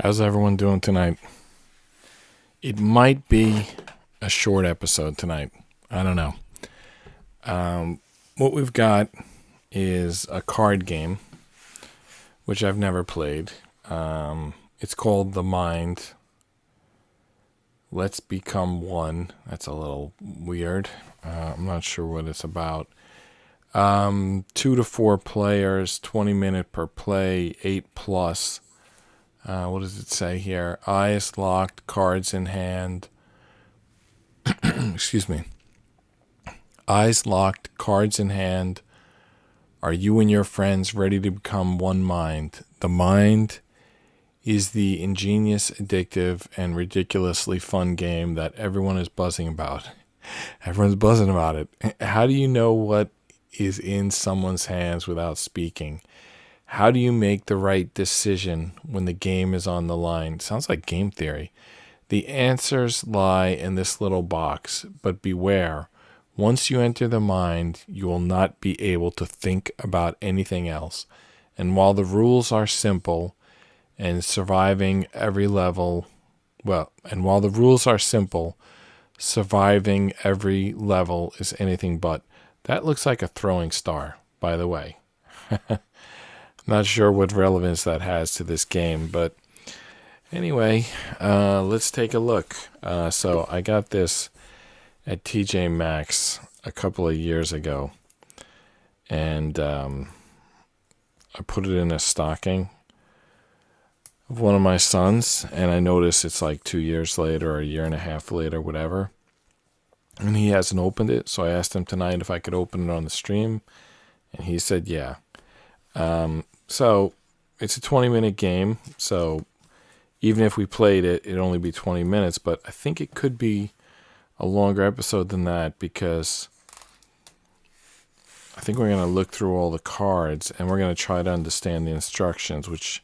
How's everyone doing tonight? It might be a short episode tonight. I don't know. What we've got is a card game, which I've never played. It's called The Mind. Let's Become One. That's a little weird. I'm not sure what it's about. 2 to 4 players, 20 minute per play, 8 plus. What does it say here? Eyes locked, cards in hand. Excuse me. Eyes locked, cards in hand. Are you and your friends ready to become one mind? The mind is the ingenious, addictive, and ridiculously fun game that everyone is buzzing about. Everyone's buzzing about it. How do you know what is in someone's hands without speaking? How do you make the right decision when the game is on the line? Sounds like game theory. The answers lie in this little box, but beware. Once you enter the mind, you will not be able to think about anything else. And while the rules are simple and surviving every level, surviving every level is anything but. That looks like a throwing star, by the way. Not sure what relevance that has to this game, but anyway, let's take a look. So I got this at TJ Maxx a couple of years ago, and I put it in a stocking of one of my sons, and I noticed it's like 2 years later or a year and a half later, whatever, and he hasn't opened it. So I asked him tonight if I could open it on the stream, and he said yeah. So it's a 20-minute game, so even if we played it, it'd only be 20 minutes, but I think it could be a longer episode than that because I think we're going to look through all the cards and we're going to try to understand the instructions, which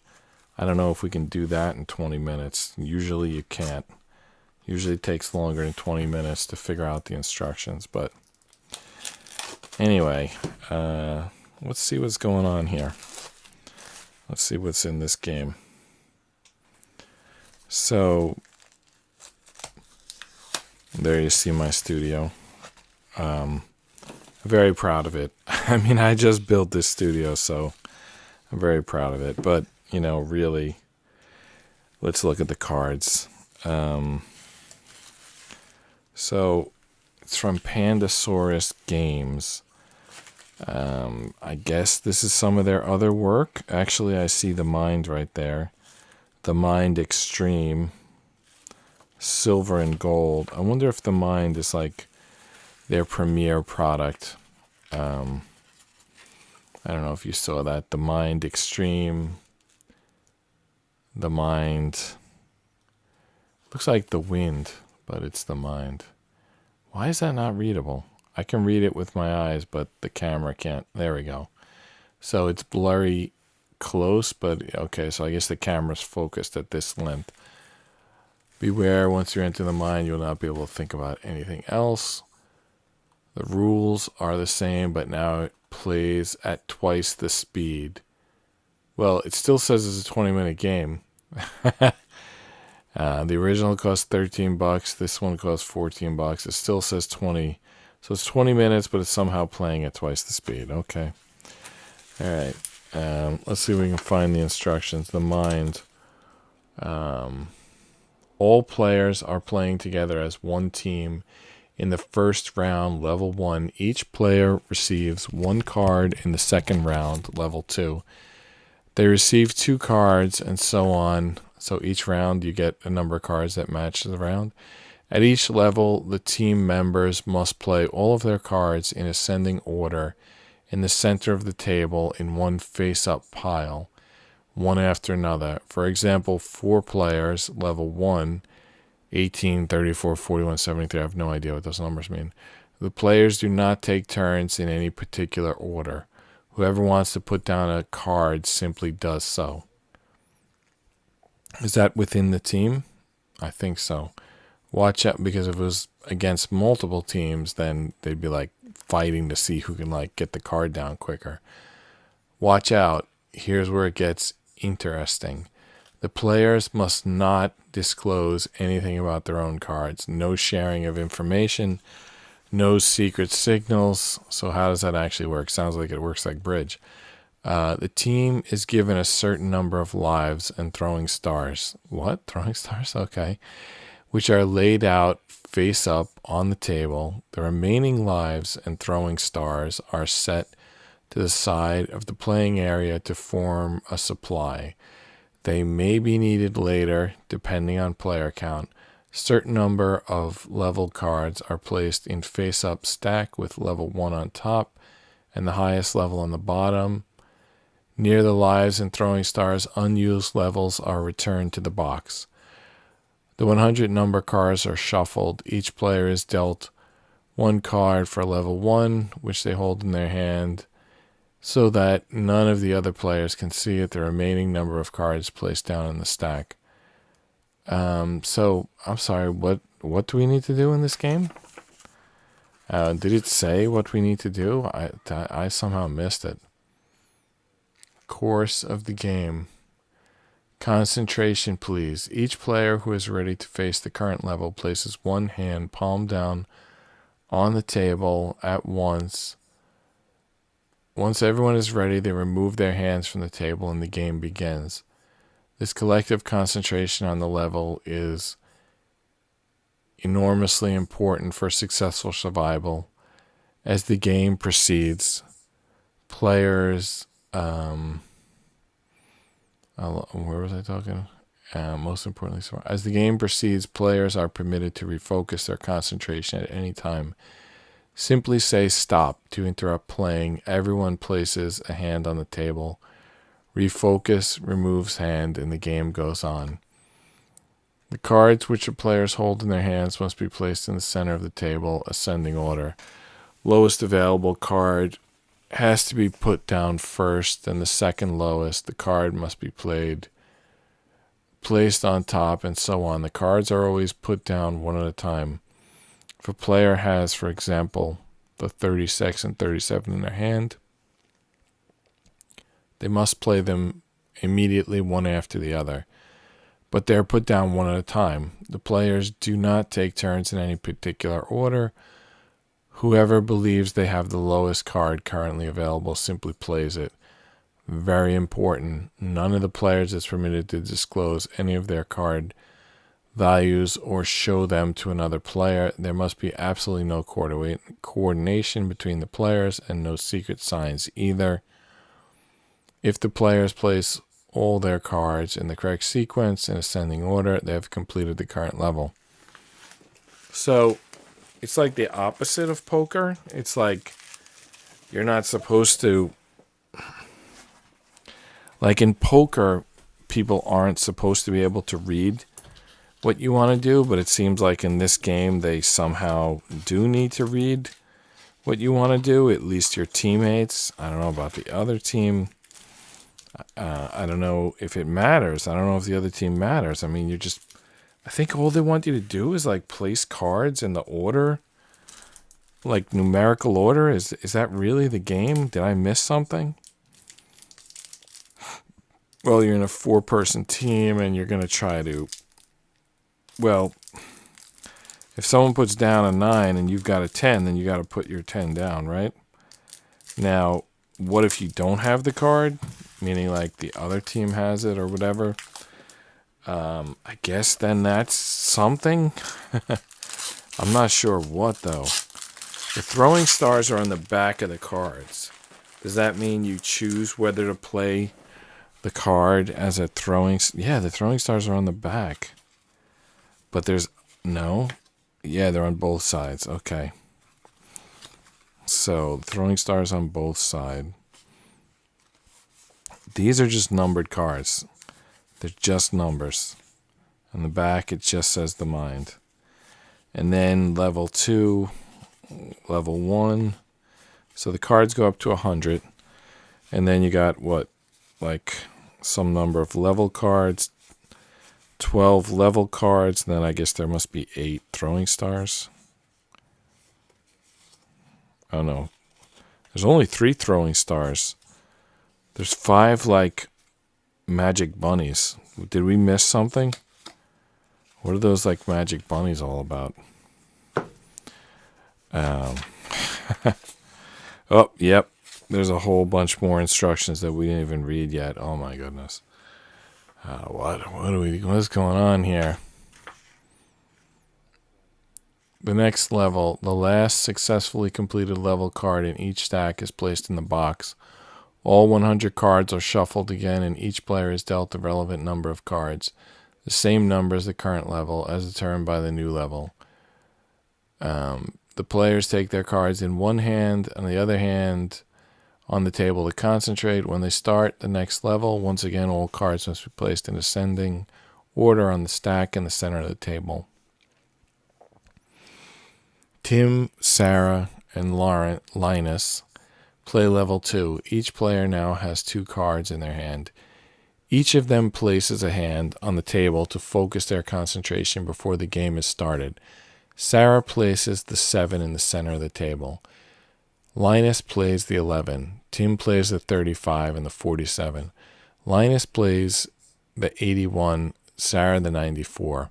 I don't know if we can do that in 20 minutes. Usually you can't. Usually it takes longer than 20 minutes to figure out the instructions, but anyway, let's see what's going on here. Let's see what's in this game. So, there you see my studio. Very proud of it. I mean, I just built this studio, so I'm very proud of it. But, really, let's look at the cards. So, it's from Panda Saurus Games. I guess this is some of their other work. Actually, I see The Mind right there. The Mind Extreme. Silver and gold. I wonder if The Mind is like their premier product. I don't know if you saw that. The Mind Extreme. The Mind. Looks like The Wind, but it's The Mind. Why is that not readable? I can read it with my eyes, but the camera can't. There we go. So it's blurry close, but okay, so I guess the camera's focused at this length. Beware, once you enter the mind, you'll not be able to think about anything else. The rules are the same, but now it plays at twice the speed. Well, it still says it's a 20-minute game. The original cost $13. This one costs $14. It still says 20. So it's 20 minutes, but it's somehow playing at twice the speed. Okay. All right. Let's see if we can find the instructions. The Mind. All players are playing together as one team. In the first round, level 1, each player receives 1 card. In the second round, level 2, they receive 2 cards, and so on. So each round, you get a number of cards that match the round. At each level, the team members must play all of their cards in ascending order in the center of the table in one face-up pile, one after another. For example, 4 players, level 1, 18, 34, 41, 73. I have no idea what those numbers mean. The players do not take turns in any particular order. Whoever wants to put down a card simply does so. Is that within the team? I think so. Watch out, because if it was against multiple teams, then they'd be like fighting to see who can like get the card down quicker. Watch out. Here's where it gets interesting. The players must not disclose anything about their own cards. No sharing of information, no secret signals. So how does that actually work? Sounds like it works like bridge. The team is given a certain number of lives and throwing stars. What? Throwing stars? Okay. Which are laid out face up on the table. The remaining lives and throwing stars are set to the side of the playing area to form a supply. They may be needed later, depending on player count. Certain number of level cards are placed in face-up stack with level 1 on top and the highest level on the bottom. Near the lives and throwing stars, unused levels are returned to the box. The 100 number cards are shuffled. Each player is dealt 1 card for level 1, which they hold in their hand, so that none of the other players can see it, the remaining number of cards placed down in the stack. So, I'm sorry, what do we need to do in this game? Did it say what we need to do? I somehow missed it. Course of the game. Concentration, please. Each player who is ready to face the current level places one hand palm down on the table at once. Once everyone is ready, they remove their hands from the table and the game begins. This collective concentration on the level is enormously important for successful survival. As the game proceeds, players, where was I talking? Most importantly, as the game proceeds, players are permitted to refocus their concentration at any time. Simply say stop to interrupt playing. Everyone places a hand on the table. Refocus, removes hand, and the game goes on. The cards which the players hold in their hands must be placed in the center of the table, ascending order. Lowest available card has to be put down first, and the second lowest. The card must be placed on top, and so on. The cards are always put down one at a time. If a player has, for example, the 36 and 37 in their hand, they must play them immediately one after the other. But they're put down one at a time. The players do not take turns in any particular order. Whoever believes they have the lowest card currently available simply plays it. Very important. None of the players is permitted to disclose any of their card values or show them to another player. There must be absolutely no coordination between the players and no secret signs either. If the players place all their cards in the correct sequence in ascending order, they have completed the current level. So it's like the opposite of poker. It's like you're not supposed to, like in poker, people aren't supposed to be able to read what you want to do, but it seems like in this game they somehow do need to read what you want to do, at least your teammates. I don't know about the other team. I don't know if it matters. I don't know if the other team matters. I mean, I think all they want you to do is like place cards in the order, like numerical order. Is that really the game? Did I miss something? Well, you're in a 4-person team and you're going to try to, well, if someone puts down a 9 and you've got a 10, then you got to put your 10 down, right? Now, what if you don't have the card? Meaning like the other team has it or whatever. I guess then that's something. I'm not sure what though. The throwing stars are on the back of the cards. Does that mean you choose whether to play the card as a throwing? Yeah, the throwing stars are on the back. But there's no. Yeah, they're on both sides. Okay. So throwing stars on both sides. These are just numbered cards. They're just numbers. On the back, it just says the mind. And then level 2, level 1. So the cards go up to 100. And then you got what? Like some number of level cards. 12 level cards. And then I guess there must be 8 throwing stars. Oh no. There's only 3 throwing stars. There's 5 like magic bunnies. Did we miss something? What are those like magic bunnies all about? Oh, yep. There's a whole bunch more instructions that we didn't even read yet. Oh my goodness. What's going on here? The next level, the last successfully completed level card in each stack is placed in the box. All 100 cards are shuffled again and each player is dealt the relevant number of cards. The same number as the current level as determined by the new level. The players take their cards in one hand and the other hand on the table to concentrate. When they start the next level, once again, all cards must be placed in ascending order on the stack in the center of the table. Tim, Sarah, and Linus play level 2. Each player now has 2 cards in their hand. Each of them places a hand on the table to focus their concentration before the game is started. Sarah places the 7 in the center of the table. Linus plays the 11. Tim plays the 35 and the 47. Linus plays the 81. Sarah the 94.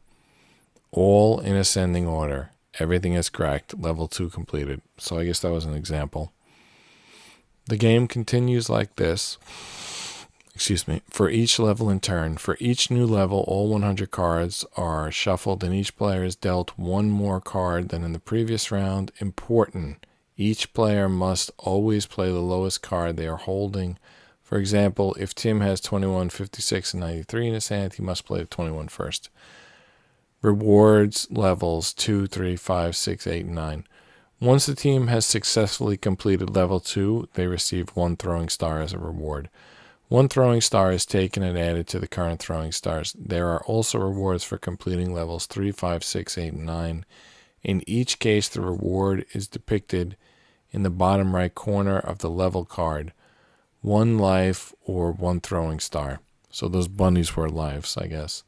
All in ascending order. Everything is correct. Level 2 completed. So I guess that was an example. The game continues like this. For each level in turn. For each new level, all 100 cards are shuffled and each player is dealt one more card than in the previous round. Important. Each player must always play the lowest card they are holding. For example, if Tim has 21, 56, and 93 in his hand, he must play the 21 first. Rewards levels 2, 3, 5, 6, 8, and 9. Once the team has successfully completed level 2, they receive 1 throwing star as a reward. 1 throwing star is taken and added to the current throwing stars. There are also rewards for completing levels 3, 5, 6, 8, and 9. In each case, the reward is depicted in the bottom right corner of the level card. 1 life or 1 throwing star. So those bunnies were lives, I guess.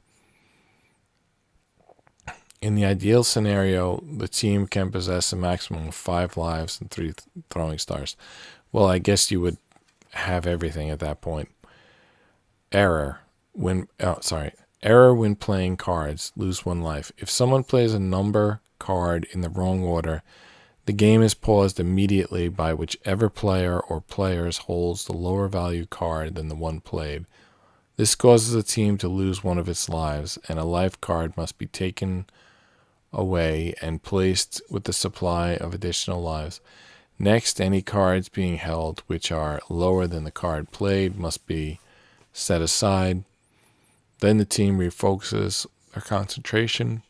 In the ideal scenario, the team can possess a maximum of 5 lives and 3 throwing stars. Well, I guess you would have everything at that point. Error when playing cards, lose 1 life. If someone plays a number card in the wrong order, the game is paused immediately by whichever player or players holds the lower value card than the one played. This causes a team to lose 1 of its lives, and a life card must be taken away and placed with the supply of additional lives. Next, any cards being held which are lower than the card played must be set aside. Then the team refocuses their concentration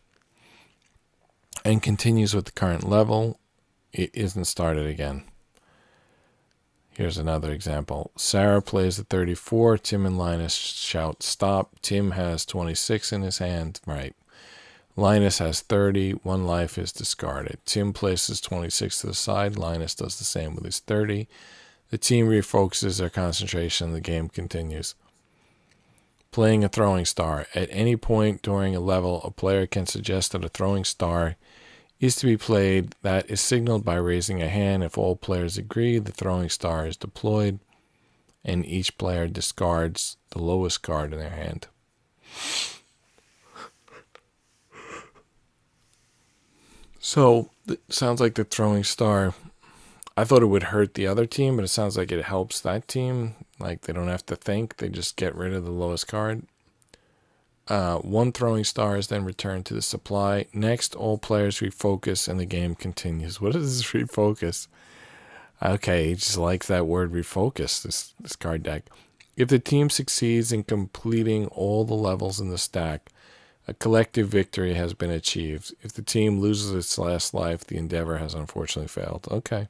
and continues with the current level. It isn't started again. Here's another example. Sarah plays the 34. Tim and Linus shout stop. Tim has 26 in his hand. Right. Linus has 30. 1 life is discarded. Tim places 26 to the side. Linus does the same with his 30. The team refocuses their concentration. The game continues. Playing a throwing star. At any point during a level, a player can suggest that a throwing star is to be played. That is signaled by raising a hand. If all players agree, the throwing star is deployed, and each player discards the lowest card in their hand. So, it sounds like the throwing star, I thought it would hurt the other team, but it sounds like it helps that team. Like, they don't have to think. They just get rid of the lowest card. 1 throwing star is then returned to the supply. Next, all players refocus and the game continues. What is this refocus? Okay, he just likes that word refocus, this card deck. If the team succeeds in completing all the levels in the stack, a collective victory has been achieved. If the team loses its last life, the endeavor has unfortunately failed. Okay.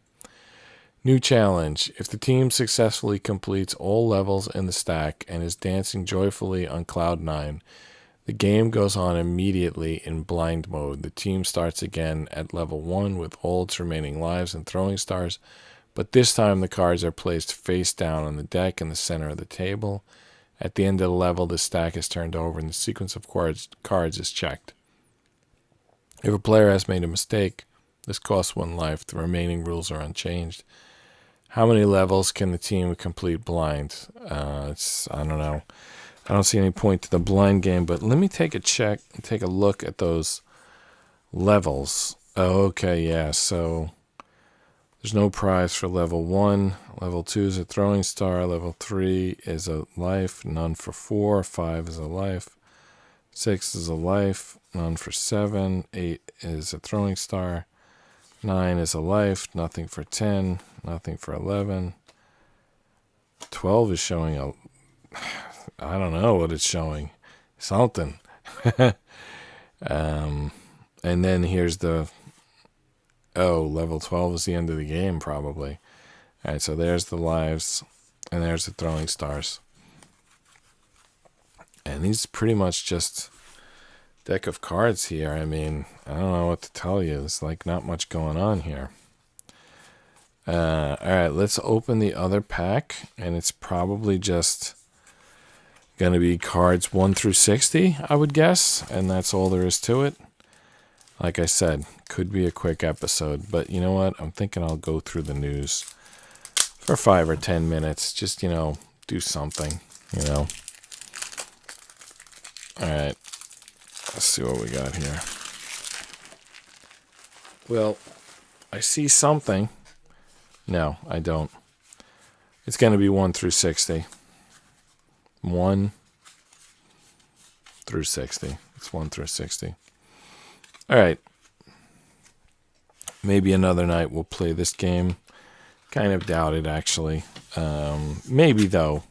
New challenge. If the team successfully completes all levels in the stack and is dancing joyfully on cloud 9, the game goes on immediately in blind mode. The team starts again at level 1 with all its remaining lives and throwing stars, but this time the cards are placed face down on the deck in the center of the table. At the end of the level, the stack is turned over and the sequence of cards is checked. If a player has made a mistake, this costs 1 life. The remaining rules are unchanged. How many levels can the team complete blind? I don't know. I don't see any point to the blind game, but let me take a look at those levels. Oh, okay, yeah, so there's no prize for level 1. Level 2 is a throwing star. Level 3 is a life. None for 4. 5 is a life. 6 is a life. None for 7. 8 is a throwing star. 9 is a life. Nothing for 10. Nothing for 11. 12 is showing a... I don't know what it's showing. Something. And then here's the... Oh, level 12 is the end of the game, probably. All right, so there's the lives, and there's the throwing stars. And these pretty much just deck of cards here. I mean, I don't know what to tell you. There's like not much going on here. All right, let's open the other pack, and it's probably just going to be cards 1 through 60, I would guess, and that's all there is to it. Like I said, could be a quick episode, but you know what? I'm thinking I'll go through the news for 5 or 10 minutes. Just, do something, All right. Let's see what we got here. Well, I see something. No, I don't. It's going to be 1 through 60. 1 through 60. It's 1 through 60. All right. Maybe another night we'll play this game. Kind of doubt it, actually. Maybe, though.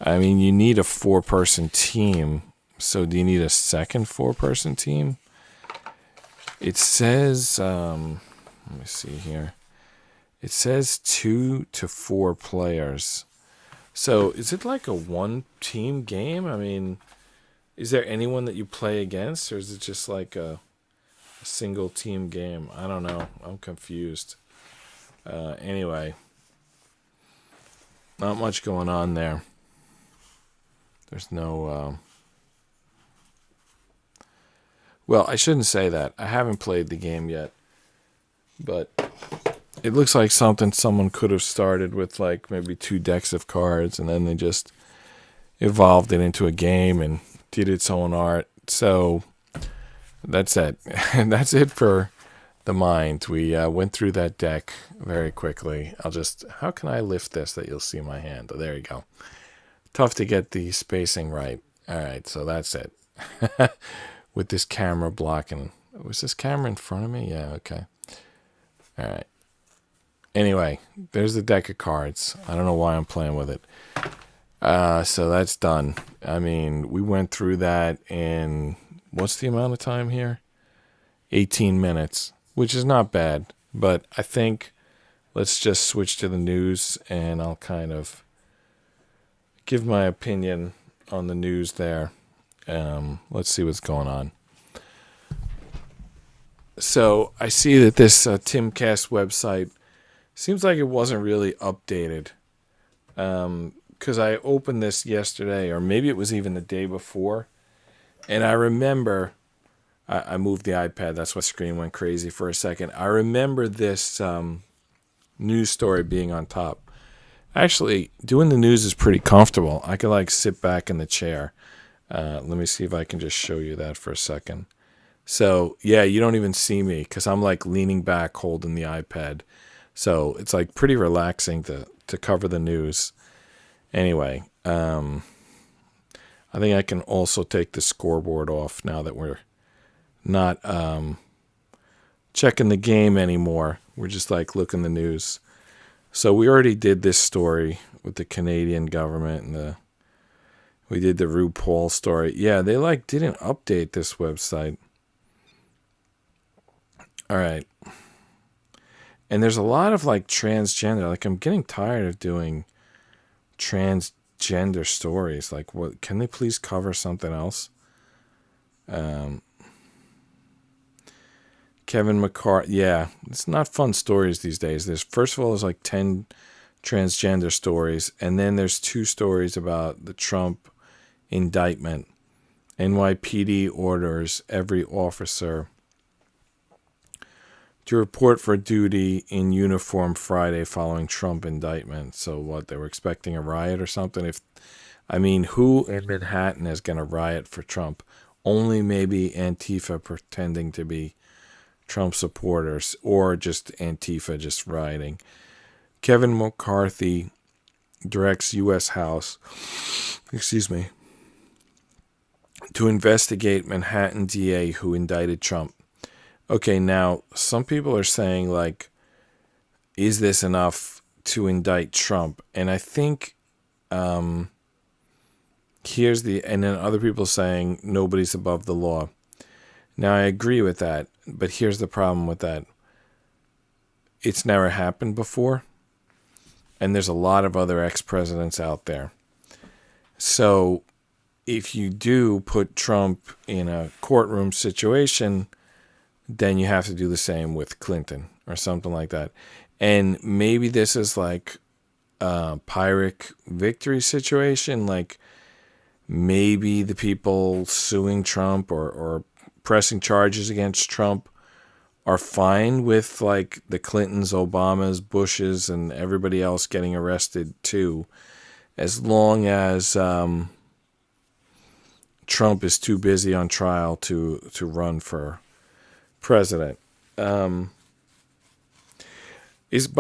I mean, you need a 4-person team. So do you need a second 4-person team? It says, let me see here. It says 2 to 4 players. So is it like a 1-team game? I mean, is there anyone that you play against, or is it just like a single team game? I don't know. I'm confused. Anyway, not much going on there. There's no... Well, I shouldn't say that. I haven't played the game yet. But it looks like something someone could have started with like maybe 2 decks of cards, and then they just evolved it into a game and did its own art. So that's it. And that's it for the mind. We went through that deck very quickly. How can I lift this that you'll see my hand? Oh, there you go. Tough to get the spacing right. All right, so that's it. With this camera blocking. Was this camera in front of me? Yeah, okay. All right. Anyway, there's the deck of cards. I don't know why I'm playing with it. So that's done. I mean, we went through that in, what's the amount of time here? 18 minutes, which is not bad. But I think let's just switch to the news, and I'll kind of give my opinion on the news there. Let's see what's going on. So I see that this Timcast website seems like it wasn't really updated. Because I opened this yesterday, or maybe it was even the day before. And I remember, I moved the iPad, that's why the screen went crazy for a second. I remember this news story being on top. Actually, doing the news is pretty comfortable. I could like sit back in the chair. Let me see if I can just show you that for a second. So, yeah, you don't even see me because I'm like leaning back holding the iPad. So it's like pretty relaxing to cover the news. Anyway, I think I can also take the scoreboard off now that we're not checking the game anymore. We're just like looking the news. So we already did this story with the Canadian government, and we did the RuPaul story. Yeah, they like didn't update this website. All right. And there's a lot of like transgender. Like I'm getting tired of doing transgender stories. Like, what? Can they please cover something else? Kevin McCarthy. Yeah, it's not fun stories these days. First of all, there's like 10 transgender stories, and then there's 2 stories about the Trump indictment. NYPD orders every officer to report for duty in uniform Friday following Trump indictment. So what, they were expecting a riot or something? I mean, who in Manhattan is going to riot for Trump? Only maybe Antifa pretending to be Trump supporters, or just Antifa just rioting. Kevin McCarthy directs U.S. House, to investigate Manhattan DA who indicted Trump. Okay, now some people are saying, like, is this enough to indict Trump? And I think and then other people saying nobody's above the law. Now I agree with that, but here's the problem with that. It's never happened before, and there's a lot of other ex-presidents out there. So if you do put Trump in a courtroom situation, then you have to do the same with Clinton or something like that. And maybe this is like a Pyrrhic victory situation, like maybe the people suing Trump or pressing charges against Trump are fine with like the Clintons, Obamas, Bushes, and everybody else getting arrested too, as long as Trump is too busy on trial to run for president. By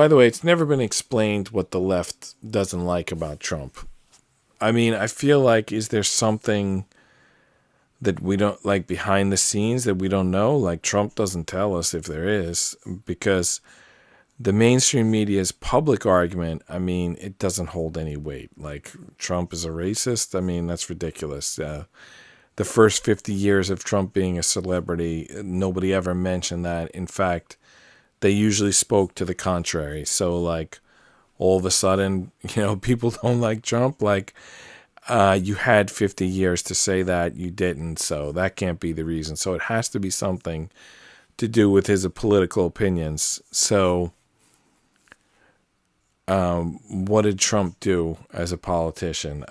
the way, it's never been explained what the left doesn't like about Trump. I mean, I feel like, is there something that we don't like behind the scenes that we don't know? Like, Trump doesn't tell us if there is, because the mainstream media's public argument, I mean, it doesn't hold any weight. Like, Trump is a racist. I mean, that's ridiculous. The first 50 years of Trump being a celebrity, nobody ever mentioned that. In fact, they usually spoke to the contrary. So, like, all of a sudden, people don't like Trump. Like, you had 50 years to say that, you didn't. So that can't be the reason. So it has to be something to do with his political opinions. So what did Trump do as a politician?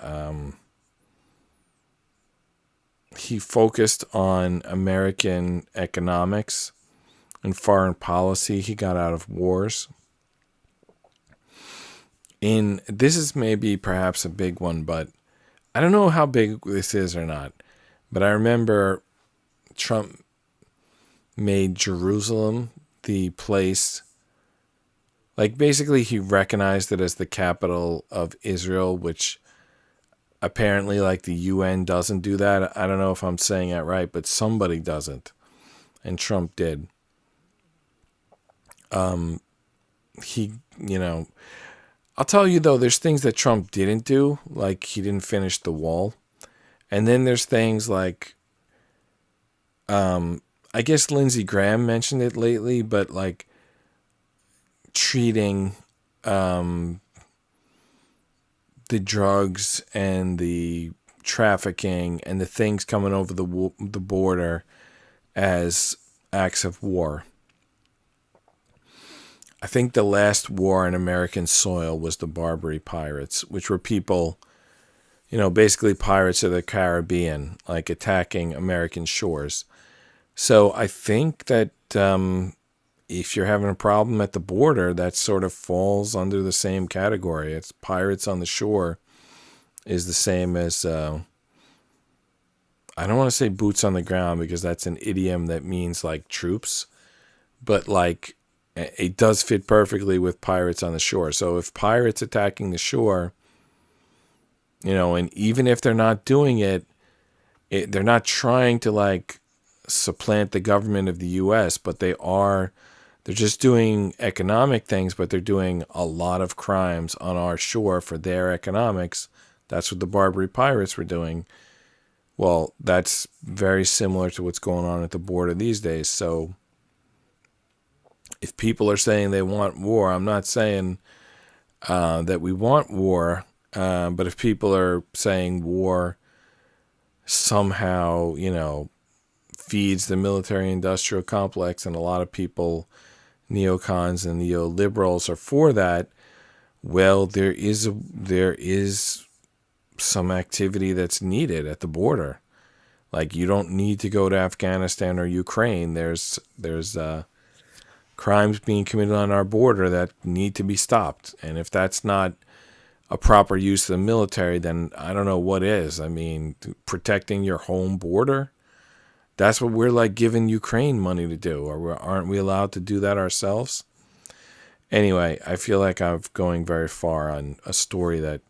He focused on American economics and foreign policy. He got out of wars. And this is maybe perhaps a big one, but I don't know how big this is or not. But I remember Trump made Jerusalem the place, like basically he recognized it as the capital of Israel, which apparently like the UN doesn't do that. I don't know if I'm saying that right, but somebody doesn't. And Trump did. I'll tell you though, there's things that Trump didn't do, like he didn't finish the wall. And then there's things like, I guess Lindsey Graham mentioned it lately, but like treating the drugs and the trafficking and the things coming over the border as acts of war. I think the last war on American soil was the Barbary Pirates, which were people, basically pirates of the Caribbean, like attacking American shores. So I think that if you're having a problem at the border, that sort of falls under the same category. It's pirates on the shore is the same as, I don't want to say boots on the ground because that's an idiom that means like troops, but like, it does fit perfectly with pirates on the shore. So if pirates attacking the shore, and even if they're not doing it, they're not trying to like supplant the government of the U.S., but they're just doing economic things, but they're doing a lot of crimes on our shore for their economics. That's what the Barbary Pirates were doing. Well, that's very similar to what's going on at the border these days. So if people are saying they want war, I'm not saying that we want war, but if people are saying war somehow, feeds the military-industrial complex, and a lot of people, neocons and neoliberals, are for that, well, there is some activity that's needed at the border. Like, you don't need to go to Afghanistan or Ukraine. There's crimes being committed on our border that need to be stopped. And if that's not a proper use of the military, then I don't know what is. I mean, protecting your home border. That's what we're like giving Ukraine money to do. Or aren't we allowed to do that ourselves? Anyway, I feel like I'm going very far on a story that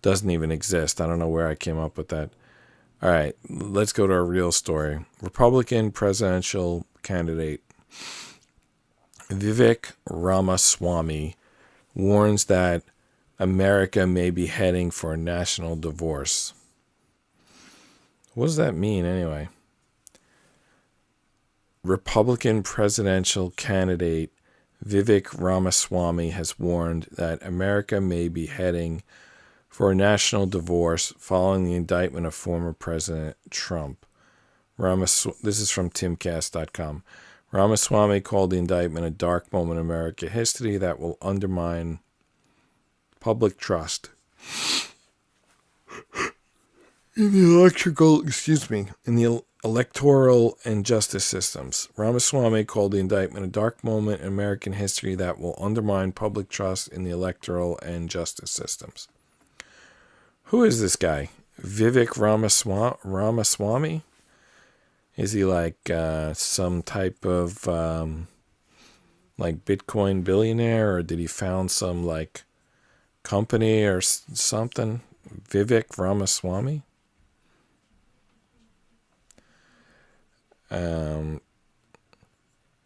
doesn't even exist. I don't know where I came up with that. All right, let's go to a real story. Republican presidential candidate Vivek Ramaswamy warns that America may be heading for a national divorce. What does that mean anyway? Republican presidential candidate Vivek Ramaswamy has warned that America may be heading for a national divorce following the indictment of former President Trump. This is from timcast.com. Ramaswamy called the indictment a dark moment in American history that will undermine public trust in the electoral and justice systems. Ramaswamy called the indictment a dark moment in American history that will undermine public trust in the electoral and justice systems. Who is this guy? Vivek Ramaswamy? Is he like some type of like Bitcoin billionaire, or did he found some like company or something? Vivek Ramaswamy?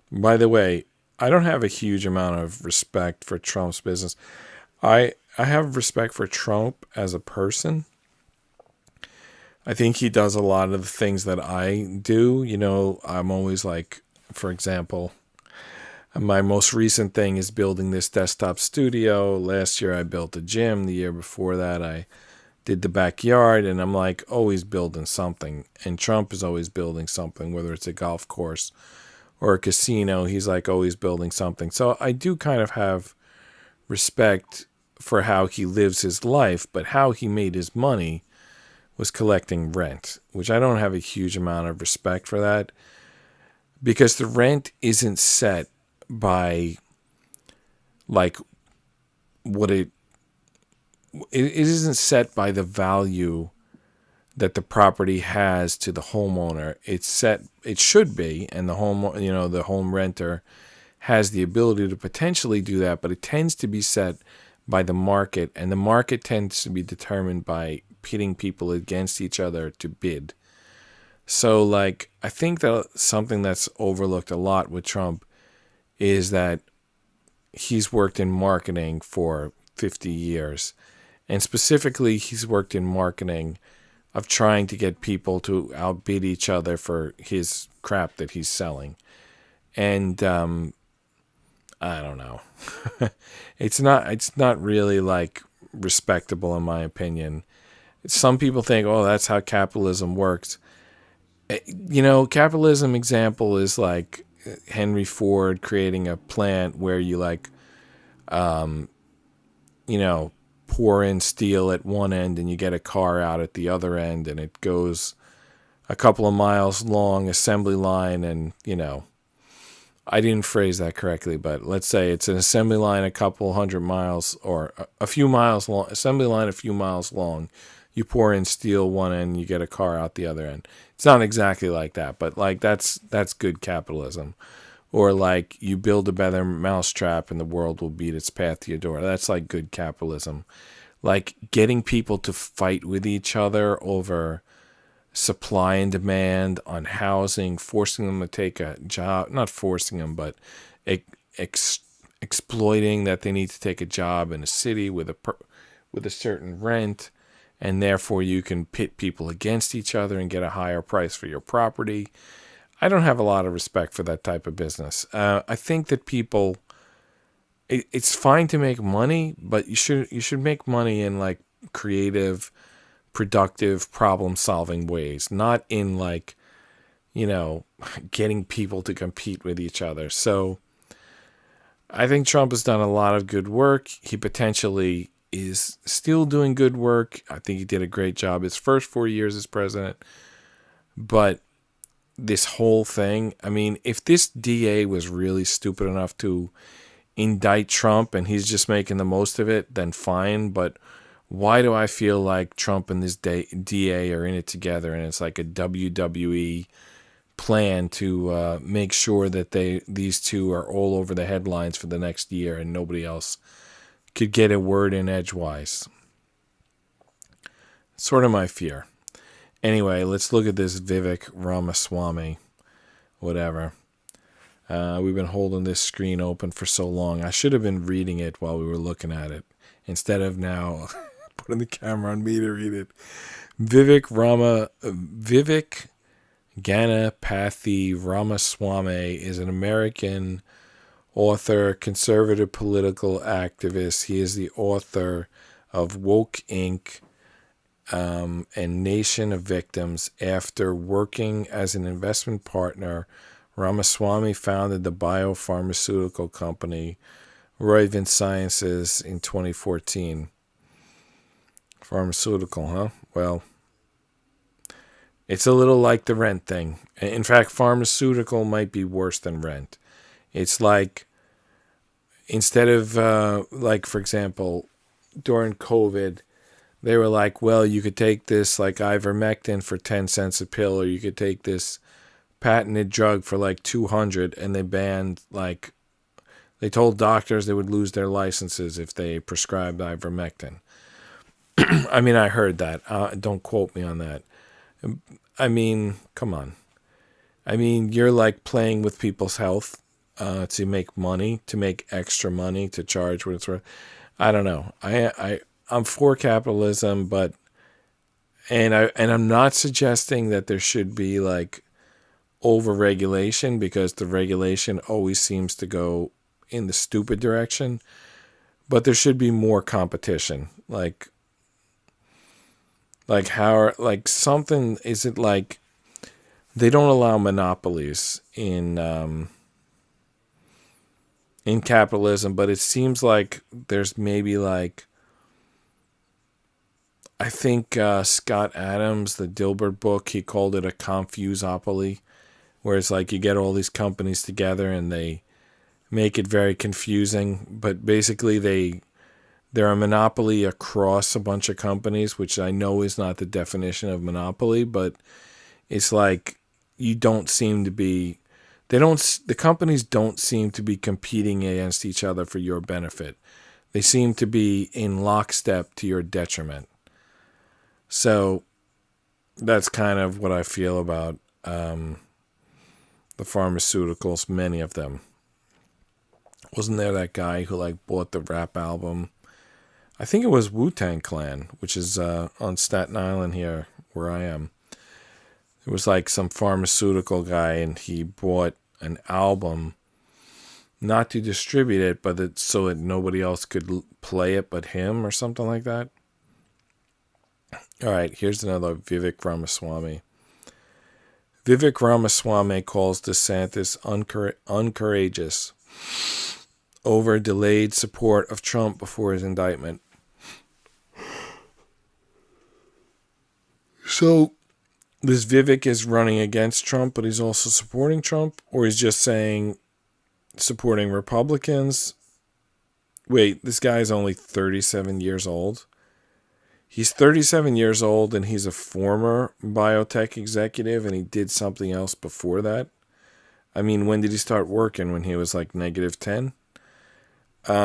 By the way, I don't have a huge amount of respect for Trump's business. I have respect for Trump as a person. I think he does a lot of the things that I do. You know, I'm always like, for example, my most recent thing is building this desktop studio. Last year I built a gym. The year before that I did the backyard, and I'm like always building something. And Trump is always building something, whether it's a golf course or a casino. He's like always building something. So I do kind of have respect for how he lives his life, but how he made his money was collecting rent, which I don't have a huge amount of respect for that, because the rent isn't set by like what it isn't set by the value that the property has to the homeowner. It should be, and the home renter has the ability to potentially do that, but it tends to be set by the market, and the market tends to be determined by pitting people against each other to bid. So like, I think that something that's overlooked a lot with Trump is that he's worked in marketing for 50 years. And specifically, he's worked in marketing of trying to get people to outbid each other for his crap that he's selling. And I don't know. It's not really like respectable in my opinion. Some people think, oh, that's how capitalism works. You know, capitalism example is like Henry Ford creating a plant where you like, pour in steel at one end and you get a car out at the other end, and it goes a couple of miles long assembly line, and I didn't phrase that correctly, but let's say it's an assembly line a couple hundred miles or a few miles long, assembly line a few miles long. You pour in steel one end, you get a car out the other end. It's not exactly like that, but like that's good capitalism. Or like you build a better mousetrap and the world will beat its path to your door. That's like good capitalism. Like getting people to fight with each other over supply and demand on housing, forcing them to take a job, not forcing them, but exploiting that they need to take a job in a city with a certain rent, and therefore you can pit people against each other and get a higher price for your property. I don't have a lot of respect for that type of business. I think that people, it's fine to make money, but you should make money in like creative, productive, problem-solving ways, not in like, getting people to compete with each other. So I think Trump has done a lot of good work. He potentially is still doing good work. I think he did a great job his first 4 years as president. But this whole thing, I mean, if this DA was really stupid enough to indict Trump and he's just making the most of it, then fine. But why do I feel like Trump and this DA are in it together, and it's like a WWE plan to make sure that these two are all over the headlines for the next year and nobody else could get a word in edgewise? Sort of my fear. Anyway, let's look at this Vivek Ramaswamy, whatever. We've been holding this screen open for so long. I should have been reading it while we were looking at it, instead of now putting the camera on me to read it. Vivek Ganapathy Ramaswamy is an American author, conservative political activist. He is the author of Woke Inc. And Nation of Victims. After working as an investment partner, Ramaswamy founded the biopharmaceutical company JRYE Sciences in 2014. Pharmaceutical, huh? Well, it's a little like the rent thing. In fact, pharmaceutical might be worse than rent. It's like, instead of, like, for example, during COVID, they were like, well, you could take this, like, ivermectin for 10 cents a pill, or you could take this patented drug for, like, 200, and they banned, like, they told doctors they would lose their licenses if they prescribed ivermectin. I mean, I heard that. Don't quote me on that. I mean, come on. I mean, you're, like, playing with people's health to make money, to make extra money, to charge what it's worth. I don't know. I'm for capitalism, but I'm not suggesting that there should be like over-regulation, because the regulation always seems to go in the stupid direction. But there should be more competition. Like how, like, something, is it like they don't allow monopolies in capitalism, but it seems like there's maybe like, I think Scott Adams, the Dilbert book, he called it a confusopoly, where it's like you get all these companies together and they make it very confusing. But basically they're a monopoly across a bunch of companies, which I know is not the definition of monopoly, but it's like you don't seem to be, the companies don't seem to be competing against each other for your benefit. They seem to be in lockstep to your detriment. So that's kind of what I feel about the pharmaceuticals, many of them. Wasn't there that guy who like bought the rap album? I think it was Wu-Tang Clan, which is on Staten Island here, where I am. It was like some pharmaceutical guy, and he bought an album, not to distribute it, but so that nobody else could play it but him, or something like that. All right, here's another Vivek Ramaswamy. Vivek Ramaswamy calls DeSantis uncourageous over delayed support of Trump before his indictment. So this Vivek is running against Trump, but he's also supporting Trump? Or he's just saying supporting Republicans? Wait, this guy's only 37 years old? He's 37 years old and he's a former biotech executive, and he did something else before that. I mean, when did he start working? When he was like -10?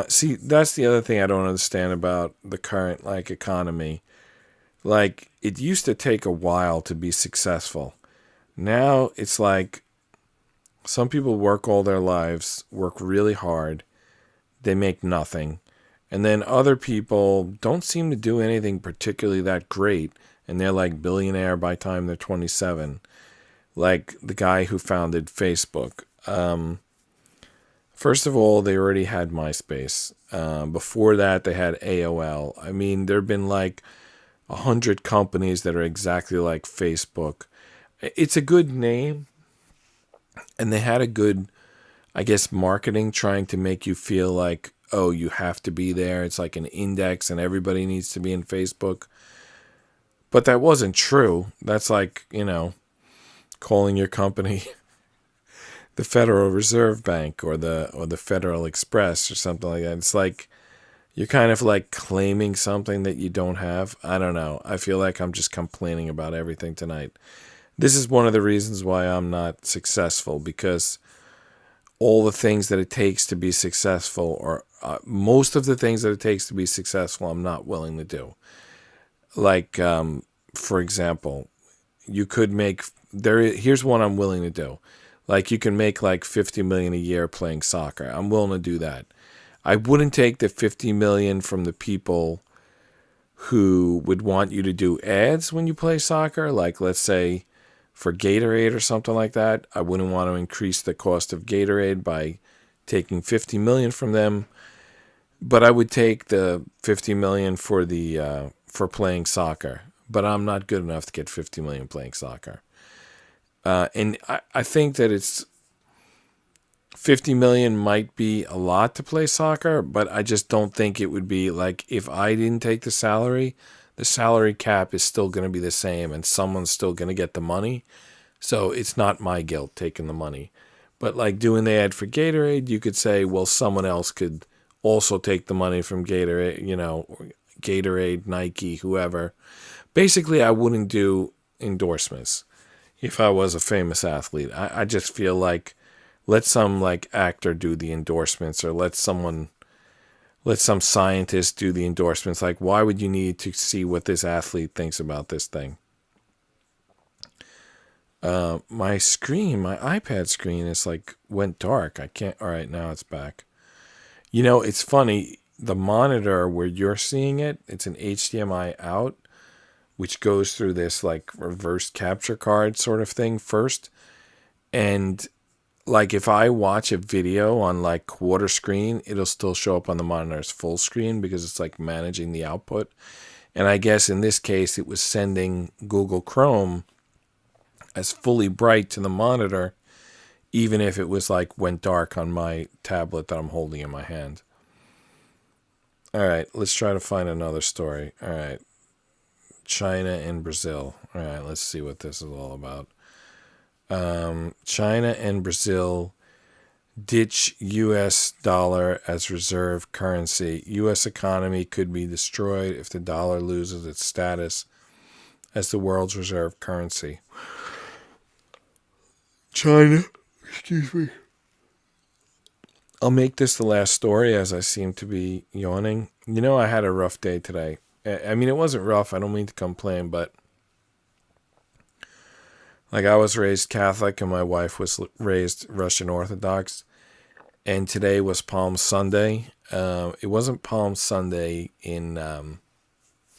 See, that's the other thing I don't understand about the current like economy. Like, it used to take a while to be successful. Now it's like some people work all their lives, work really hard, they make nothing. And then other people don't seem to do anything particularly that great, and they're like billionaire by the time they're 27. Like the guy who founded Facebook. First of all, they already had MySpace. Before that, they had AOL. I mean, there have been like 100 companies that are exactly like Facebook. It's a good name, and they had a good, I guess, marketing, trying to make you feel like, oh, you have to be there. It's like an index and everybody needs to be in Facebook. But that wasn't true. That's like, calling your company the Federal Reserve Bank or the Federal Express or something like that. It's like you're kind of like claiming something that you don't have. I don't know. I feel like I'm just complaining about everything tonight. This is one of the reasons why I'm not successful, because all the things that it takes to be successful, or most of the things that it takes to be successful, I'm not willing to do. Like, for example, you could make here's one I'm willing to do. Like, you can make like 50 million a year playing soccer. I'm willing to do that. I wouldn't take the 50 million from the people who would want you to do ads when you play soccer. Like, let's say for Gatorade or something like that. I wouldn't want to increase the cost of Gatorade by taking 50 million from them. But I would take the 50 million for for playing soccer. But I'm not good enough to get 50 million playing soccer. And I think that 50 million might be a lot to play soccer, but I just don't think it would be like, if I didn't take the salary cap is still going to be the same and someone's still going to get the money. So it's not my guilt taking the money. But like doing the ad for Gatorade, you could say, well, someone else could also take the money from Gatorade, Gatorade, Nike, whoever. Basically, I wouldn't do endorsements if I was a famous athlete. I just feel like, let some like actor do the endorsements, or let some scientist do the endorsements. Like, why would you need to see what this athlete thinks about this thing? My iPad screen is like went dark. I can't. All right, now it's back. It's funny. The monitor where you're seeing it, it's an HDMI out, which goes through this like reverse capture card sort of thing first. And like, if I watch a video on like quarter screen, it'll still show up on the monitor as full screen, because it's like managing the output. And I guess in this case, it was sending Google Chrome as fully bright to the monitor, even if it was like went dark on my tablet that I'm holding in my hand. All right, let's try to find another story. All right, China and Brazil. All right, let's see what this is all about. China and Brazil ditch U.S. dollar as reserve currency. U.S. economy could be destroyed if the dollar loses its status as the world's reserve currency. China, excuse me. I'll make this the last story, as I seem to be yawning. I had a rough day today. I mean, it wasn't rough. I don't mean to complain, but like, I was raised Catholic and my wife was raised Russian Orthodox. And today was Palm Sunday. It wasn't Palm Sunday in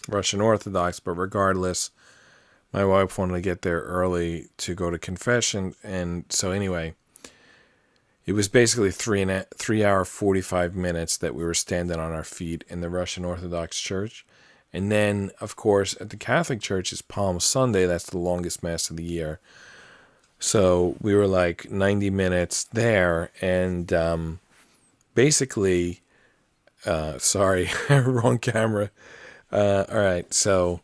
Russian Orthodox, but regardless, my wife wanted to get there early to go to confession. And so anyway, it was basically 3 hour, 45 minutes that we were standing on our feet in the Russian Orthodox Church. And then, of course, at the Catholic Church, it's Palm Sunday. That's the longest Mass of the year. So we were like 90 minutes there. And basically, sorry, wrong camera. All right, so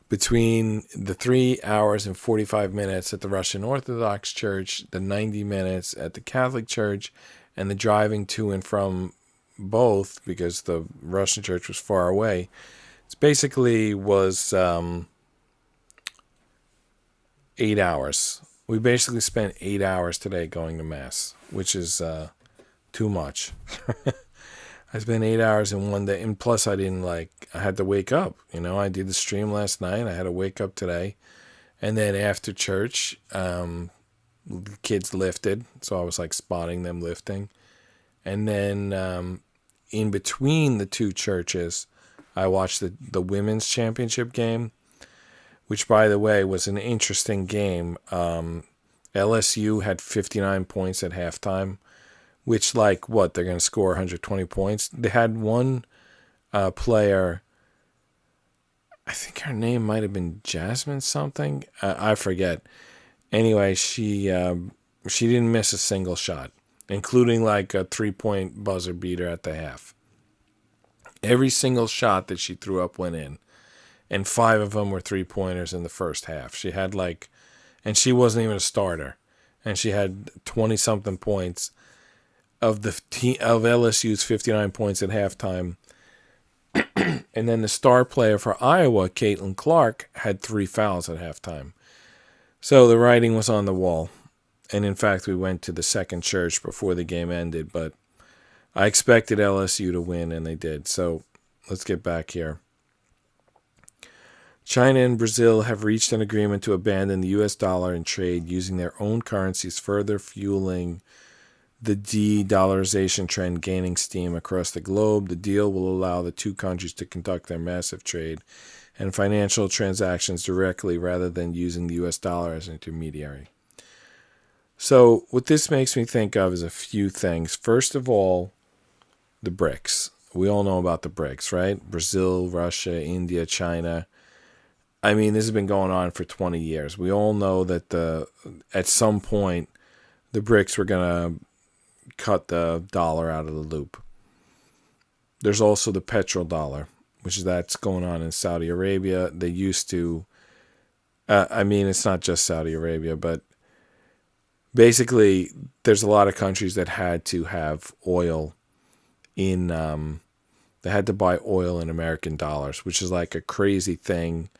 between the 3 hours and 45 minutes at the Russian Orthodox Church, the 90 minutes at the Catholic Church, and the driving to and from both, because the Russian church was far away, it basically was 8 hours. We basically spent 8 hours today going to Mass, which is too much. I spent 8 hours in one day, and plus I had to wake up. I did the stream last night. I had to wake up today. And then after church, the kids lifted, so I was like spotting them lifting. And then in between the two churches, I watched the women's championship game, which, by the way, was an interesting game. LSU had 59 points at halftime, which, they're going to score 120 points. They had one player, I think her name might have been Jasmine something. I forget. Anyway, she didn't miss a single shot, including like a 3-point buzzer beater at the half. Every single shot that she threw up went in, and 5 of them were 3-pointers in the first half. She had and she wasn't even a starter, and she had 20 something points of LSU's 59 points at halftime. And then the star player for Iowa, Caitlin Clark, had 3 fouls at halftime. So the writing was on the wall. And in fact, we went to the second church before the game ended, but I expected LSU to win, and they did. So let's get back here. China and Brazil have reached an agreement to abandon the U.S. dollar in trade using their own currencies, further fueling the de-dollarization trend gaining steam across the globe. The deal will allow the two countries to conduct their massive trade and financial transactions directly rather than using the U.S. dollar as an intermediary. So what this makes me think of is a few things. First of all, the BRICS. We all know about the BRICS, right? Brazil, Russia, India, China. I mean, this has been going on for 20 years. We all know that at some point, the BRICS were going to cut the dollar out of the loop. There's also the petrodollar, that's going on in Saudi Arabia. They used to, it's not just Saudi Arabia, but basically there's a lot of countries that had to have oil in, they had to buy oil in American dollars, which is like a crazy thing.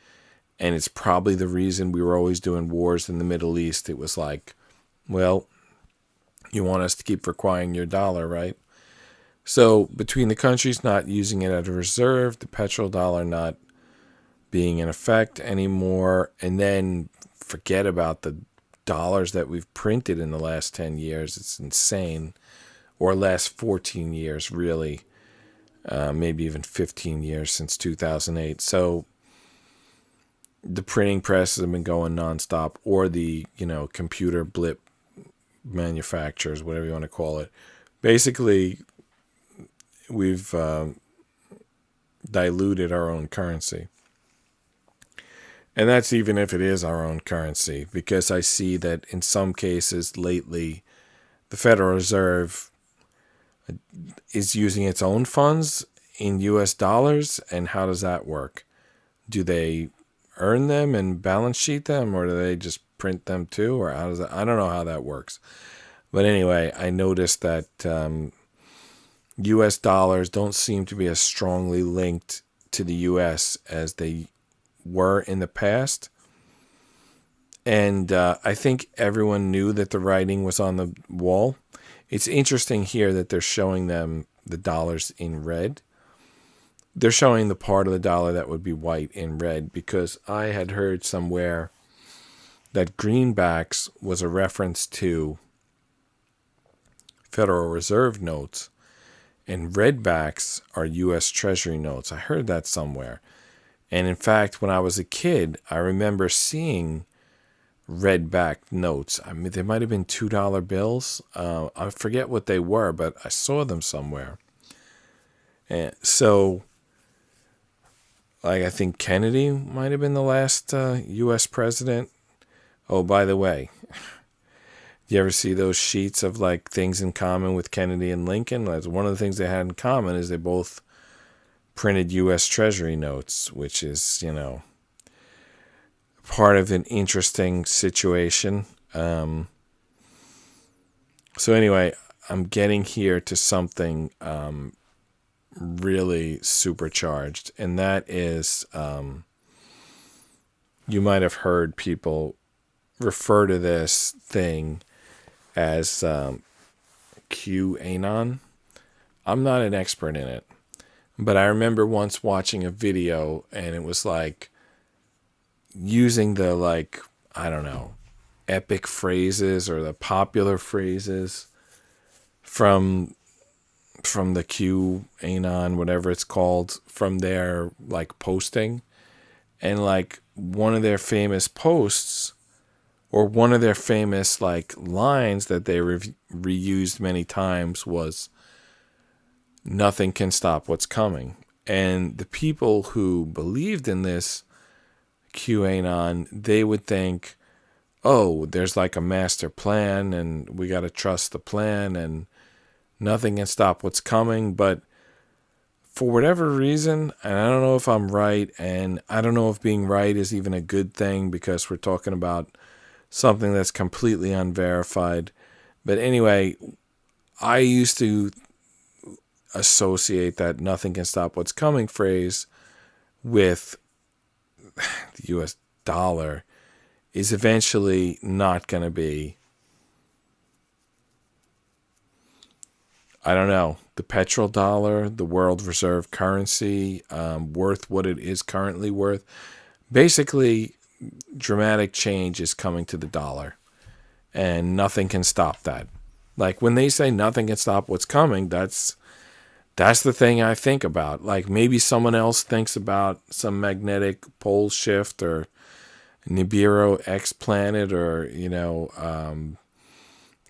And it's probably the reason we were always doing wars in the Middle East. It was like, well, you want us to keep requiring your dollar, right? So between the countries not using it as a reserve, the petrodollar not being in effect anymore, and then forget about the dollars that we've printed in the last 10 years. It's insane. Or last 14 years, really. Maybe even 15 years since 2008. So the printing presses have been going nonstop, or the, computer blip manufacturers, whatever you want to call it. Basically, we've diluted our own currency. And that's even if it is our own currency, because I see that in some cases lately, the Federal Reserve is using its own funds in U.S. dollars. And how does that work? Do they earn them and balance sheet them, or do they just print them too, or how does that? I don't know how that works. But anyway, I noticed that U.S. dollars don't seem to be as strongly linked to the U.S. as they were in the past. And I think everyone knew that the writing was on the wall. It's interesting here that they're showing them the dollars in red. They're showing the part of the dollar that would be white in red, because I had heard somewhere that greenbacks was a reference to Federal Reserve notes, and redbacks are U.S. Treasury notes. I heard that somewhere. And in fact, when I was a kid, I remember seeing redback notes. I mean, they might have been $2 bills. I forget what they were, but I saw them somewhere. And so, like, I think Kennedy might have been the last U.S. president. Oh, by the way, you ever see those sheets of like things in common with Kennedy and Lincoln? One of the things they had in common is they both printed U.S. Treasury notes, which is, part of an interesting situation. So anyway, I'm getting here to something really supercharged, and that is, you might have heard people refer to this thing as QAnon. I'm not an expert in it, but I remember once watching a video, and it was like using the, like, I don't know, epic phrases or the popular phrases from the QAnon, whatever it's called, from their like posting. And like one of their famous posts, or one of their famous like lines that they reused many times, was "Nothing can stop what's coming." And the people who believed in this QAnon, they would think, oh, there's like a master plan, and we got to trust the plan, and nothing can stop what's coming. But for whatever reason, and I don't know if I'm right, and I don't know if being right is even a good thing, because we're talking about something that's completely unverified. But anyway, I used to associate that "nothing can stop what's coming" phrase with the US dollar is eventually not going to be, I don't know, the petrodollar, the world reserve currency, worth what it is currently worth. Basically, dramatic change is coming to the dollar, and nothing can stop that. Like when they say nothing can stop what's coming, that's the thing I think about. Like maybe someone else thinks about some magnetic pole shift or Nibiru X planet, or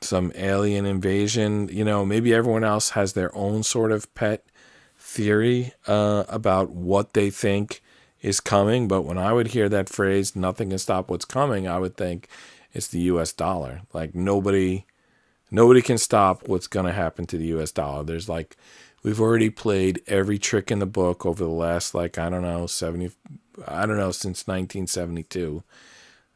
some alien invasion. Maybe everyone else has their own sort of pet theory about what they think is coming. But when I would hear that phrase, "nothing can stop what's coming," I would think it's the US dollar. Like nobody can stop what's going to happen to the US dollar. There's like, we've already played every trick in the book over the last, like, I don't know, since 1972.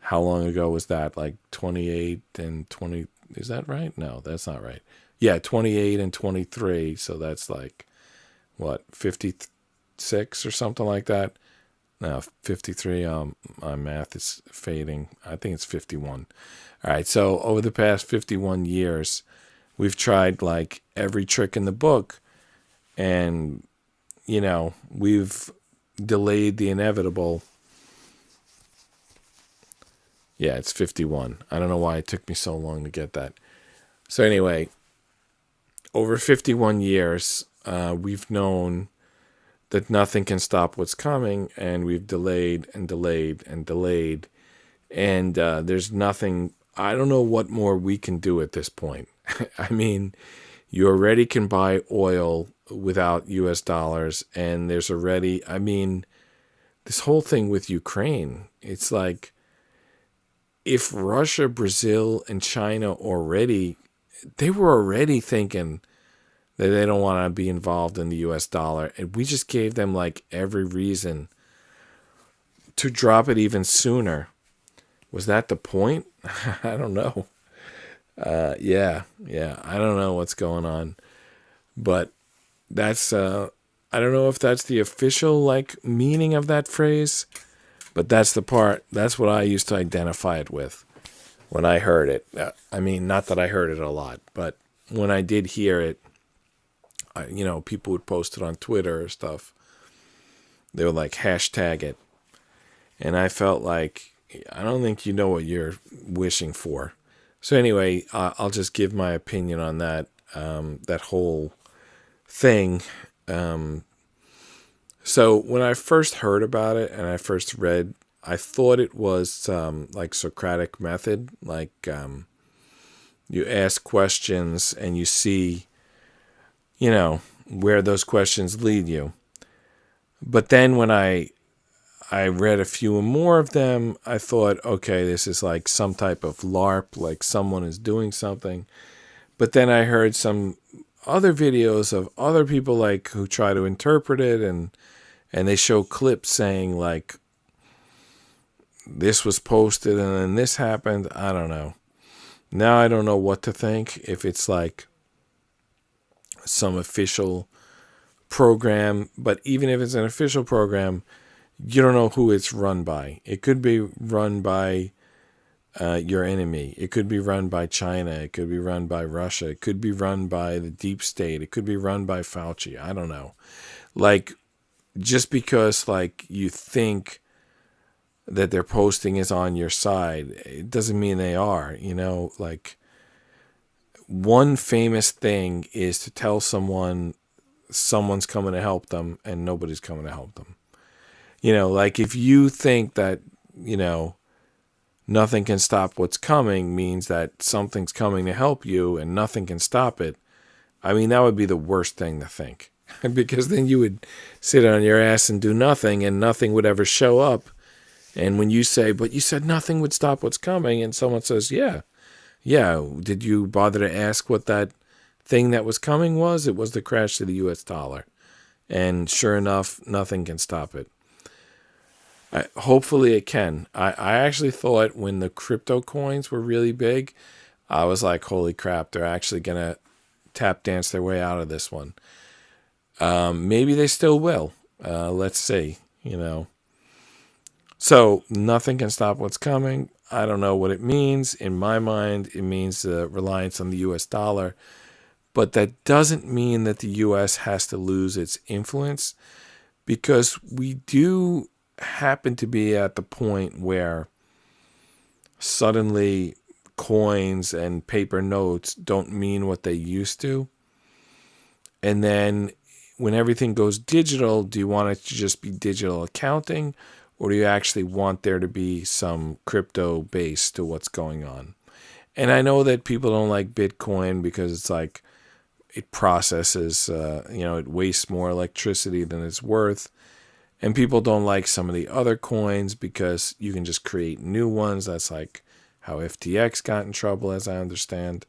How long ago was that? Like 28 and 20. Is that right? No, that's not right. Yeah, 28 and 23. So that's like, what, 56 or something like that? No, 53. My math is fading. I think it's 51. All right, so over the past 51 years, we've tried like every trick in the book, and, we've delayed the inevitable. Yeah, it's 51. I don't know why it took me so long to get that. So anyway, over 51 years, we've known that nothing can stop what's coming, and we've delayed and delayed and delayed. And there's nothing, I don't know what more we can do at this point. I mean, you already can buy oil without US dollars, and there's already, this whole thing with Ukraine, it's like, if Russia, Brazil, and China they were already thinking that they don't want to be involved in the US dollar, and we just gave them like every reason to drop it even sooner. Was that the point? I don't know. Yeah, I don't know what's going on, but that's I don't know if that's the official like meaning of that phrase, but that's what I used to identify it with when I heard it. Not that I heard it a lot, but when I did hear it, people would post it on Twitter or stuff. They would like hashtag it, and I felt like, I don't think you know what you're wishing for. So anyway, I'll just give my opinion on that whole thing. So when I first heard about it and I first read, I thought it was like Socratic method, like you ask questions and you see, where those questions lead you. But then when I read a few more of them, I thought, okay, this is like some type of LARP, like someone is doing something. But then I heard some other videos of other people like who try to interpret it, and they show clips saying like this was posted and then this happened. I don't know. Now I don't know what to think, if it's like some official program. But even if it's an official program, you don't know who it's run by. It could be run by your enemy. It could be run by China. It could be run by Russia. It could be run by the deep state. It could be run by Fauci. I don't know. Like, just because like you think that their posting is on your side, it doesn't mean they are. Like, one famous thing is to tell someone's coming to help them and nobody's coming to help them. Like if you think that, nothing can stop what's coming means that something's coming to help you and nothing can stop it, that would be the worst thing to think. Because then you would sit on your ass and do nothing, and nothing would ever show up. And when you say, but you said nothing would stop what's coming, and someone says, yeah, did you bother to ask what that thing that was coming was? It was the crash of the US dollar. And sure enough, nothing can stop it. Hopefully it can. I actually thought when the crypto coins were really big, I was like, holy crap, they're actually going to tap dance their way out of this one. Maybe they still will. Let's see, So nothing can stop what's coming. I don't know what it means. In my mind, it means the reliance on the US dollar. But that doesn't mean that the US has to lose its influence, because we do happen to be at the point where suddenly coins and paper notes don't mean what they used to. And then when everything goes digital, do you want it to just be digital accounting, or do you actually want there to be some crypto base to what's going on? And I know that people don't like Bitcoin because it's like it processes, it wastes more electricity than it's worth. And people don't like some of the other coins because you can just create new ones. That's like how FTX got in trouble, as I understand.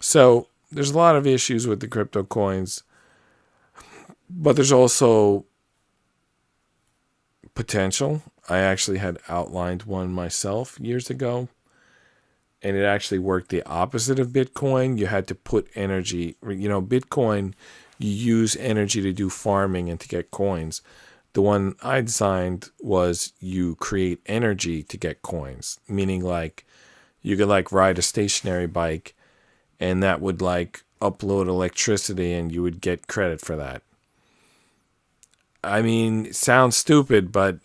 So there's a lot of issues with the crypto coins, but there's also potential. I actually had outlined one myself years ago, and it actually worked the opposite of Bitcoin. You had to put energy, Bitcoin, you use energy to do farming and to get coins. The one I designed was you create energy to get coins, meaning like you could like ride a stationary bike and that would like upload electricity and you would get credit for that. I mean, it sounds stupid, but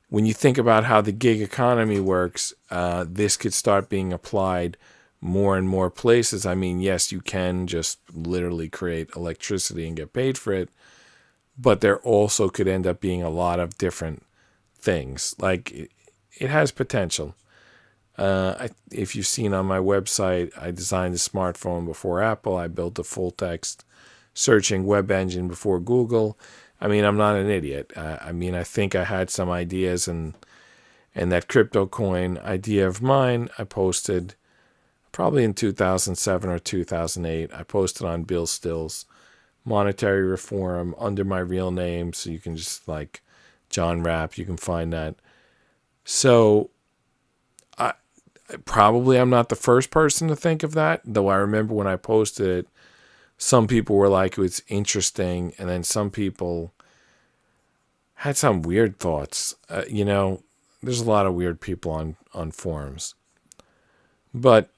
when you think about how the gig economy works, this could start being applied more and more places. I mean, yes, you can just literally create electricity and get paid for it, but there also could end up being a lot of different things. Like it has potential. If you've seen on my website, I designed a smartphone before Apple. I built a full text searching web engine before Google. I mean, I'm not an idiot. I think I had some ideas, and that crypto coin idea of mine, I posted probably in 2007 or 2008. I posted on Bill Still's Monetary Reform under my real name, so you can just like John Rapp, you can find that. So I'm not the first person to think of that, though I remember when I posted it, some people were like, it's interesting, and then some people had some weird thoughts. There's a lot of weird people on forums. But,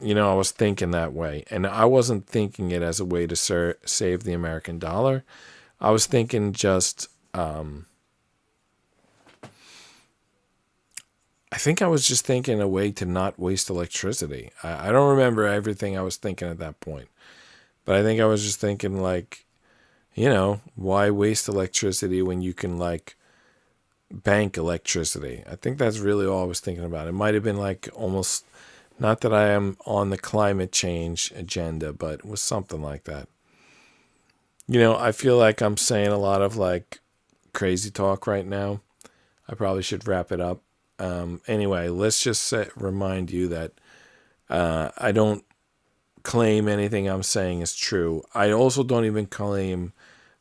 I was thinking that way. And I wasn't thinking it as a way to save the American dollar. I was thinking just... I think I was just thinking a way to not waste electricity. I don't remember everything I was thinking at that point. But I think I was just thinking like, why waste electricity when you can like bank electricity? I think that's really all I was thinking about. It might have been like almost, not that I am on the climate change agenda, but it was something like that. I feel like I'm saying a lot of like crazy talk right now. I probably should wrap it up. Anyway, let's just remind you that I don't claim anything I'm saying is true. I also don't even claim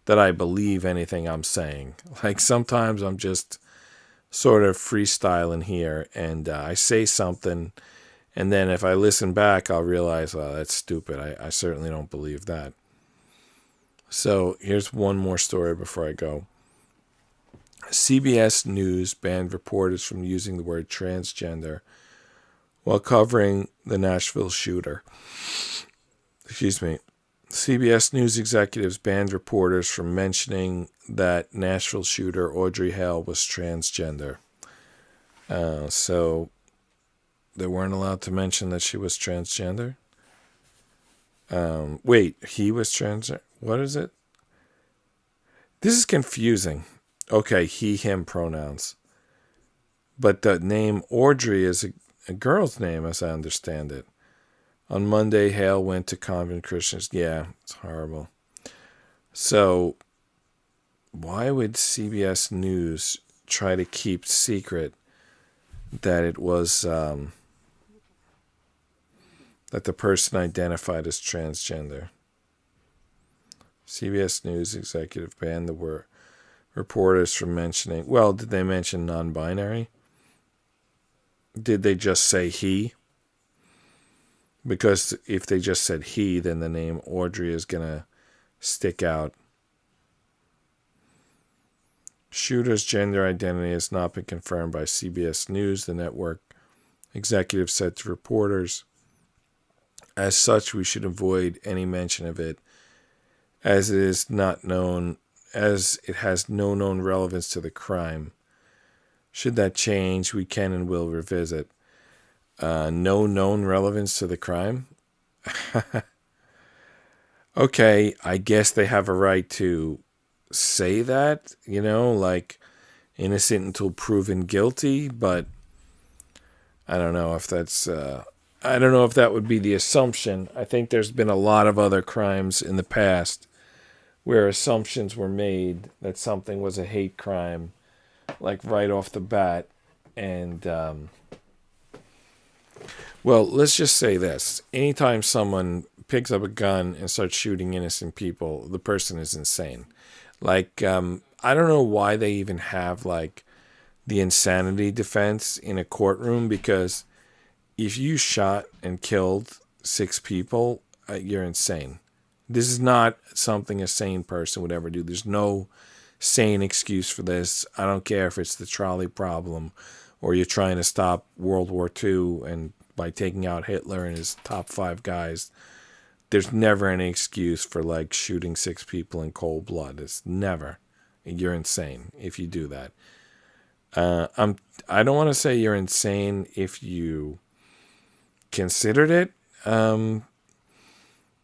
that I believe anything I'm saying. Like sometimes I'm just sort of freestyling here, and I say something, and then if I listen back, I'll realize, that's stupid. I certainly don't believe that. So here's one more story before I go. CBS News banned reporters from using the word transgender while covering the Nashville shooter. Excuse me. CBS News executives banned reporters from mentioning that Nashville shooter Audrey Hale was transgender. So they weren't allowed to mention that she was transgender? Wait, he was transgender? What is it? This is confusing. Okay, he, him pronouns. But the name Audrey is a girl's name, as I understand it. On Monday, Hale went to Convent Christians. Yeah, it's horrible. So, why would CBS News try to keep secret that it was, that the person identified as transgender? CBS News executive banned the word reporters from mentioning. Well, did they mention non-binary? Did they just say he? Because if they just said he, then the name Audrey is going to stick out. Shooter's gender identity has not been confirmed by CBS News, the network executive said to reporters. As such, we should avoid any mention of it, as it is not known, as it has no known relevance to the crime. Should that change, we can and will revisit. No known relevance to the crime? Okay, I guess they have a right to say that, like innocent until proven guilty, but I don't know if that's, I don't know if that would be the assumption. I think there's been a lot of other crimes in the past where assumptions were made that something was a hate crime, like right off the bat. And, well, let's just say this. Anytime someone picks up a gun and starts shooting innocent people, the person is insane. Like, I don't know why they even have, like, the insanity defense in a courtroom, because if you shot and killed 6 people, you're insane. This is not something a sane person would ever do. There's no sane excuse for this. I don't care if it's the trolley problem or you're trying to stop World War II and by taking out Hitler and his top 5 guys. There's never any excuse for like shooting 6 people in cold blood. It's never. You're insane if you do that. I don't want to say you're insane if you considered it,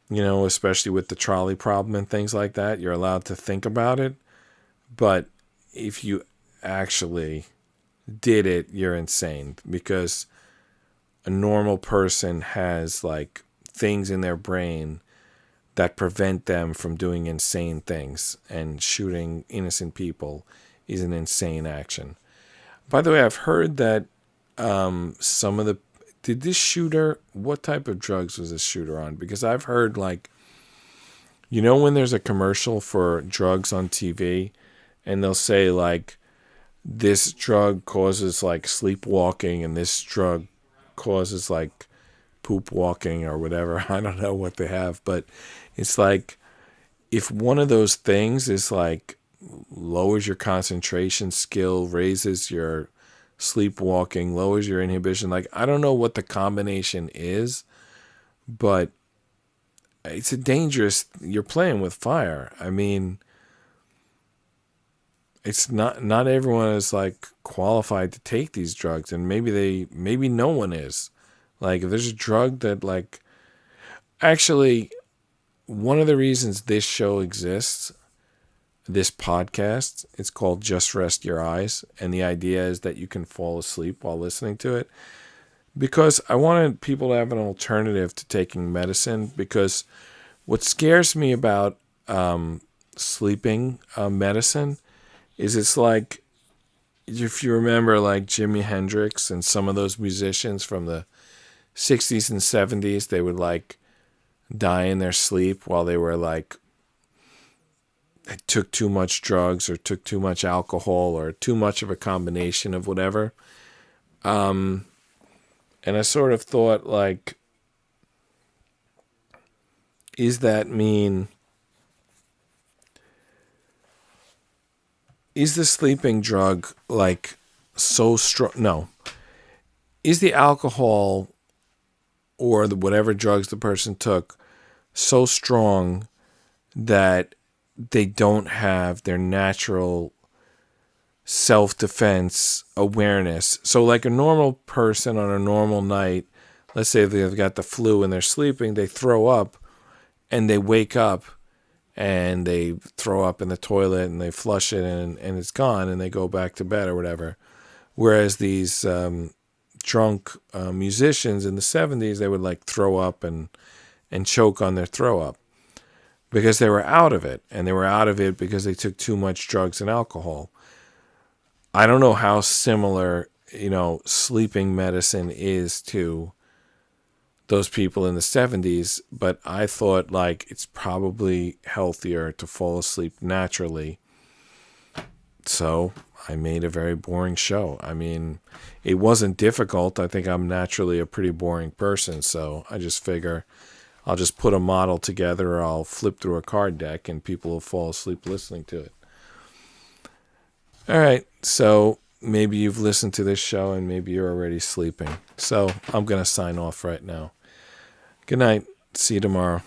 especially with the trolley problem and things like that. You're allowed to think about it. But if you actually did it, you're insane, because a normal person has like things in their brain that prevent them from doing insane things, and shooting innocent people is an insane action. By the way, I've heard that some of the... Did this shooter... What type of drugs was this shooter on? Because I've heard, like... when there's a commercial for drugs on TV, and they'll say, like, this drug causes, like, sleepwalking, and this drug causes, like, poop walking or whatever. I don't know what they have, but it's like, if one of those things is, like, lowers your concentration skill, raises your sleepwalking, lowers your inhibition. Like, I don't know what the combination is, but it's a dangerous... You're playing with fire. I mean, it's not everyone is like qualified to take these drugs, and maybe no one is. Like, if there's a drug that, like... Actually, one of the reasons this show exists, this podcast, it's called Just Rest Your Eyes, and the idea is that you can fall asleep while listening to it, because I wanted people to have an alternative to taking medicine. Because what scares me about sleeping medicine is, it's like, if you remember, like Jimi Hendrix and some of those musicians from the 60s and 70s, they would like die in their sleep while they were like, took too much drugs or took too much alcohol or too much of a combination of whatever. And I sort of thought, like, is that mean... Is the sleeping drug, like, so strong? No. Is the alcohol or whatever drugs the person took so strong that they don't have their natural self-defense awareness? So like a normal person on a normal night, let's say they've got the flu and they're sleeping, they throw up and they wake up and they throw up in the toilet and they flush it and it's gone and they go back to bed or whatever. Whereas these drunk musicians in the 70s, they would like throw up and choke on their throw up because they were out of it. And they were out of it because they took too much drugs and alcohol. I don't know how similar, sleeping medicine is to those people in the 70s, but I thought like it's probably healthier to fall asleep naturally So I made a very boring show. I mean, it wasn't difficult. I think I'm naturally a pretty boring person, so I just figure I'll just put a model together, or I'll flip through a card deck, and people will fall asleep listening to it. All right, so maybe you've listened to this show and maybe you're already sleeping. So I'm going to sign off right now. Good night. See you tomorrow.